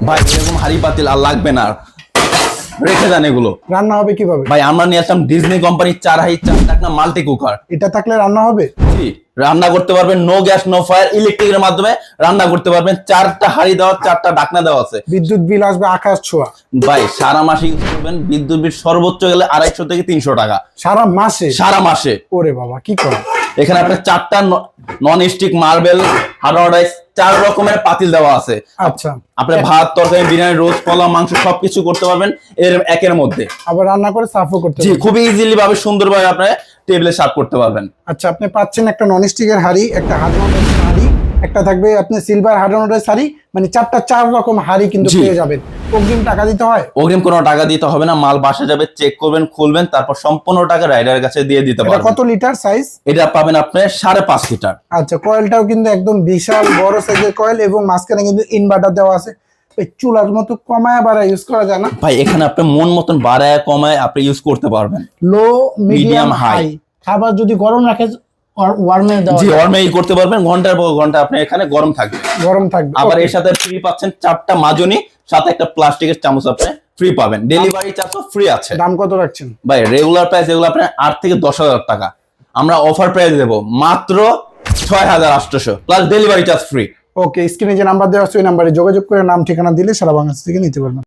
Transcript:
ভাই এরকম হাড়ি পাতিল আর লাগবে না, রেখে দেন এগুলো। রান্না হবে কিভাবে? ভাই আমরা নিয়ে আসলাম ডিজনি কোম্পানির 4 চাকনা মাল্টি কুকার। এটা থাকলে রান্না হবে? জি, রান্না করতে পারবেন, নো গ্যাস নো ফায়ার, ইলেকট্রিকের মাধ্যমে রান্না করতে পারবেন। 4টা হাড়ি দেওয়া, 4টা ঢাকনা দেওয়া আছে। বিদ্যুৎ বিল আসবে আকাশ ছোঁয়া। ভাই সারা মাসে ইউজ করবেন, বিদ্যুৎ বিল সর্বোচ্চ গেলে 250 থেকে 300 টাকা সারা মাসে? সারা মাসে। ওরে বাবা, কি করে! এখানে আপনার 4টা non stick marble hard rice 4 রকমের পাতিল দেওয়া আছে। আচ্ছা, আপনি ভাত, তরকারি, বিরিয়ানি, রোস্ট, পোলাও, মাংস সবকিছু করতে পারবেন এর একের মধ্যে। আবার রান্না করে সার্ভও করতে জি, পারবেন। খুবই ইজিলি ভাবে সুন্দরভাবে আপনি টেবিলে সার্ভ করতে পারবেন। আচ্ছা, আপনি পাচ্ছেন একটা ননস্টিকের হাঁড়ি, একটা হার্ড হাঁড়ি, একটা থাকবে আপনি সিলভার হার্ড হাঁড়ি, মানে 4 রকম হাঁড়ি কিন্তু জি। পেয়ে যাবেন। অগ্রিম টাকা দিতে হয়? অগ্রিম কোনো টাকা দিতে হবে না, মাল বাসা যাবে, চেক করবেন, খুলবেন, তারপর সম্পূর্ণ টাকা রাইডারের কাছে দিয়ে দিতে এটা পারবেন। কত লিটার সাইজ? এটা পাবেন আপনি 5.5 লিটার। আচ্ছা, কয়েলটাও কিন্তু একদম বিশাল বড় সাইজের কয়েল এবং মাঝখানে কিন্তু ইনভার্টার দেওয়া আছে। এই চুলার মতো কমায় বাড়ায় ইউজ করা যায় না? ভাই এখানে আপনি মন মতন বাড়ায় কমায় আপনি ইউজ করতে পারবেন। লো, মিডিয়াম, Medium, হাই। high। খাবার যদি গরম রাখে ওয়ার্মে দেওয়া জি, যায়। ওয়ার্মেই করতে পারবেন, ঘন্টার পর ঘন্টা আপনি এখানে গরম থাকবে। গরম থাকবে। আবার Okay। এর সাথে ফ্রি পাচ্ছেন 4টা মাজনি, সাথে একটা প্লাস্টিকের চামচ আপনি ফ্রি পাবেন। ডেলিভারি চার্জও ফ্রি আছে। দাম কত রাখছেন? ভাই রেগুলার প্রাইস এগুলো আপনার 8 থেকে 10,000 টাকা, আমরা অফার প্রাইস দেবো মাত্র 6,800 প্লাস ডেলিভারি চার্জ ফ্রি। ওকে, স্ক্রিনে যে নাম্বার দেওয়া আছে ওই নাম্বারে যোগাযোগ করে নাম ঠিকানা দিলে সারা বাংলাদেশ থেকে নিতে পারবেন।